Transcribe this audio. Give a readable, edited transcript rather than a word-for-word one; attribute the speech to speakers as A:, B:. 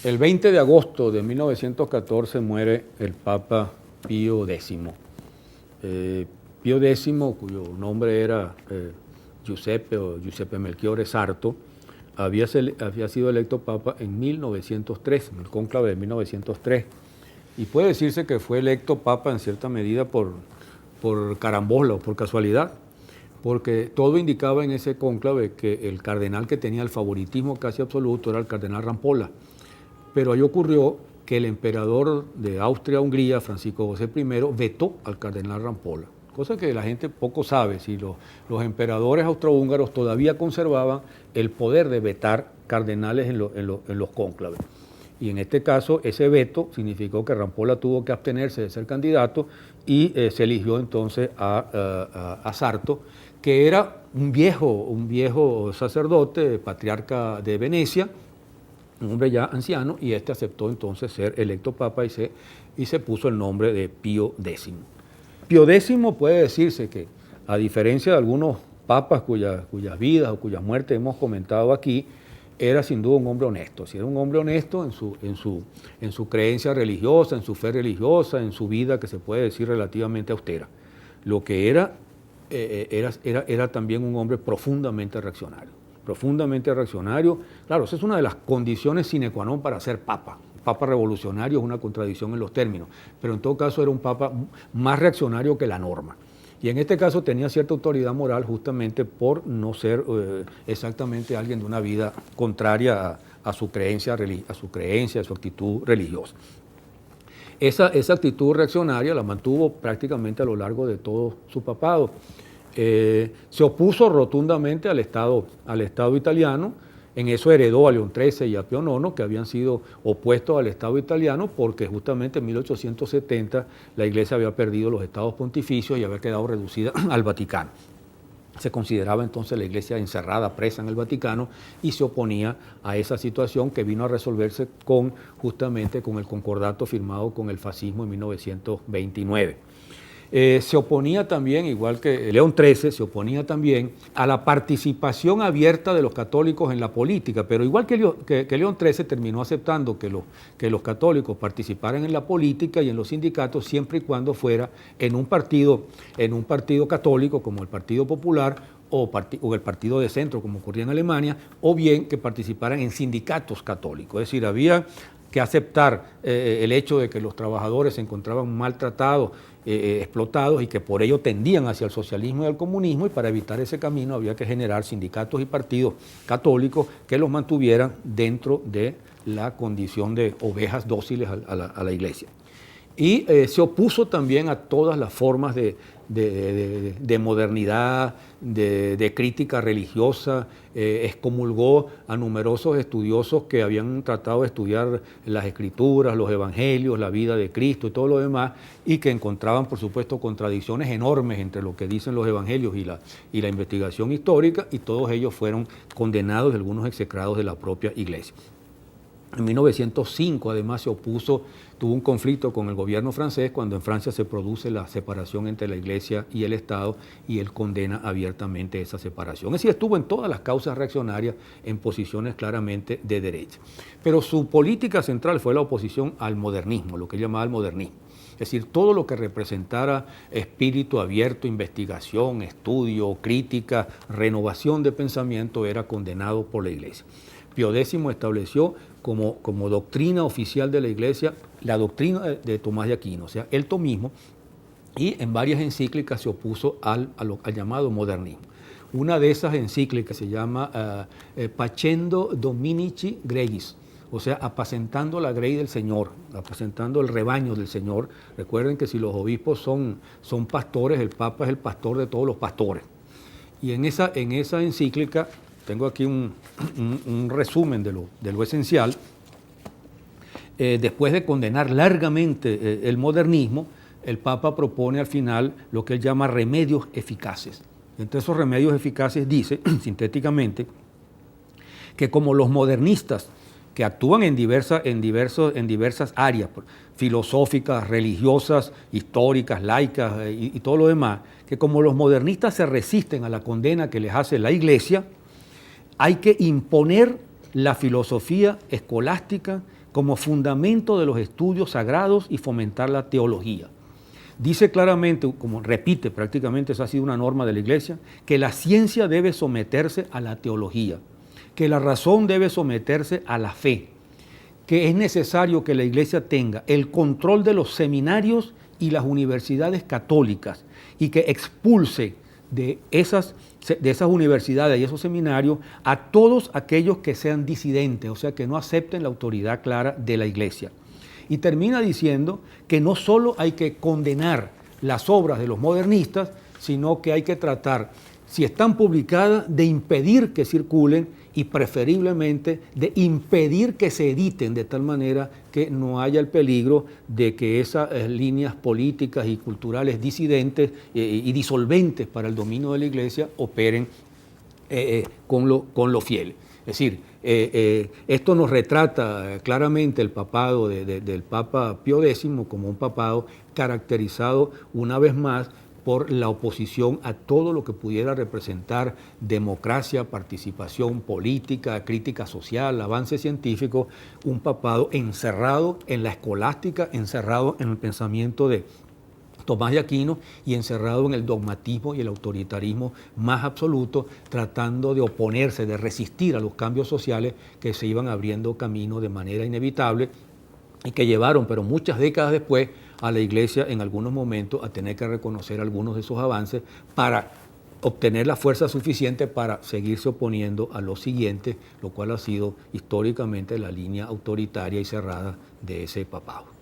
A: El 20 de agosto de 1914 muere el Papa Pío X. Pío X, cuyo nombre era Giuseppe Melchiorre Sarto, había sido electo Papa en 1903, en el cónclave de 1903. Y puede decirse que fue electo Papa en cierta medida por carambola o por casualidad, porque todo indicaba en ese cónclave que el cardenal que tenía el favoritismo casi absoluto era el cardenal Rampolla. Pero ahí ocurrió que el emperador de Austria-Hungría, Francisco José I, vetó al cardenal Rampolla, cosa que la gente poco sabe, si los emperadores austrohúngaros todavía conservaban el poder de vetar cardenales en los cónclaves. Y en este caso, ese veto significó que Rampolla tuvo que abstenerse de ser candidato y se eligió entonces a Sarto, que era un viejo sacerdote, patriarca de Venecia, un hombre ya anciano, y este aceptó entonces ser electo papa y se puso el nombre de Pío X. Pío X puede decirse que, a diferencia de algunos papas cuyas vidas o cuyas muertes hemos comentado aquí, era sin duda un hombre honesto. Si era un hombre honesto en su creencia religiosa, en su fe religiosa, en su vida que se puede decir relativamente austera. Lo que era también un hombre profundamente reaccionario. Claro, esa es una de las condiciones sine qua non para ser papa. Papa revolucionario es una contradicción en los términos, pero en todo caso era un papa más reaccionario que la norma. Y en este caso tenía cierta autoridad moral justamente por no ser exactamente alguien de una vida contraria a su creencia, a su actitud religiosa. Esa actitud reaccionaria la mantuvo prácticamente a lo largo de todo su papado. Se opuso rotundamente al Estado italiano. En eso heredó a León XIII y a Pío IX, que habían sido opuestos al Estado italiano, porque justamente en 1870 la Iglesia había perdido los estados pontificios y había quedado reducida al Vaticano. Se consideraba entonces la Iglesia encerrada, presa en el Vaticano, y se oponía a esa situación que vino a resolverse justamente con el concordato firmado con el fascismo en 1929. Se oponía también, igual que León XIII, se oponía también a la participación abierta de los católicos en la política, pero igual que León XIII terminó aceptando que los católicos participaran en la política y en los sindicatos siempre y cuando fuera en un partido católico como el Partido Popular o el Partido de Centro como ocurría en Alemania, o bien que participaran en sindicatos católicos. Es decir, había que aceptar el hecho de que los trabajadores se encontraban maltratados, explotados y que por ello tendían hacia el socialismo y al comunismo, y para evitar ese camino había que generar sindicatos y partidos católicos que los mantuvieran dentro de la condición de ovejas dóciles a la Iglesia. Y se opuso también a todas las formas de modernidad, de crítica religiosa, excomulgó a numerosos estudiosos que habían tratado de estudiar las Escrituras, los Evangelios, la vida de Cristo y todo lo demás, y que encontraban, por supuesto, contradicciones enormes entre lo que dicen los Evangelios y la investigación histórica, y todos ellos fueron condenados y algunos execrados de la propia Iglesia. En 1905, además, tuvo un conflicto con el gobierno francés cuando en Francia se produce la separación entre la Iglesia y el Estado, y él condena abiertamente esa separación. Es decir, estuvo en todas las causas reaccionarias en posiciones claramente de derecha. Pero su política central fue la oposición al modernismo, lo que él llamaba el modernismo. Es decir, todo lo que representara espíritu abierto, investigación, estudio, crítica, renovación de pensamiento era condenado por la Iglesia. Pío X estableció como doctrina oficial de la Iglesia la doctrina de Tomás de Aquino, o sea, el tomismo, y en varias encíclicas se opuso al llamado modernismo. Una de esas encíclicas se llama Pacendo Dominici Gregis, o sea, apacentando la grey del Señor, apacentando el rebaño del Señor. Recuerden que si los obispos son pastores, el Papa es el pastor de todos los pastores. Y en esa encíclica, tengo aquí un resumen de lo esencial. Después de condenar largamente el modernismo, el Papa propone al final lo que él llama remedios eficaces. Entre esos remedios eficaces dice, sintéticamente, que como los modernistas que actúan en diversas áreas filosóficas, religiosas, históricas, laicas y todo lo demás, que como los modernistas se resisten a la condena que les hace la Iglesia, hay que imponer la filosofía escolástica como fundamento de los estudios sagrados y fomentar la teología. Dice claramente, como repite prácticamente, esa ha sido una norma de la Iglesia, que la ciencia debe someterse a la teología, que la razón debe someterse a la fe, que es necesario que la Iglesia tenga el control de los seminarios y las universidades católicas y que expulse de esas universidades y esos seminarios a todos aquellos que sean disidentes, o sea, que no acepten la autoridad clara de la Iglesia. Y termina diciendo que no solo hay que condenar las obras de los modernistas, sino que hay que tratar, si están publicadas, de impedir que circulen y preferiblemente de impedir que se editen de tal manera que no haya el peligro de que esas líneas políticas y culturales disidentes y disolventes para el dominio de la Iglesia operen con lo fiel. Es decir, esto nos retrata claramente el papado del Papa Pío X como un papado caracterizado una vez más por la oposición a todo lo que pudiera representar democracia, participación política, crítica social, avance científico, un papado encerrado en la escolástica, encerrado en el pensamiento de Tomás de Aquino y encerrado en el dogmatismo y el autoritarismo más absoluto, tratando de oponerse, de resistir a los cambios sociales que se iban abriendo camino de manera inevitable y que llevaron, pero muchas décadas después, a la Iglesia en algunos momentos a tener que reconocer algunos de esos avances para obtener la fuerza suficiente para seguirse oponiendo a los siguientes, lo cual ha sido históricamente la línea autoritaria y cerrada de ese papado.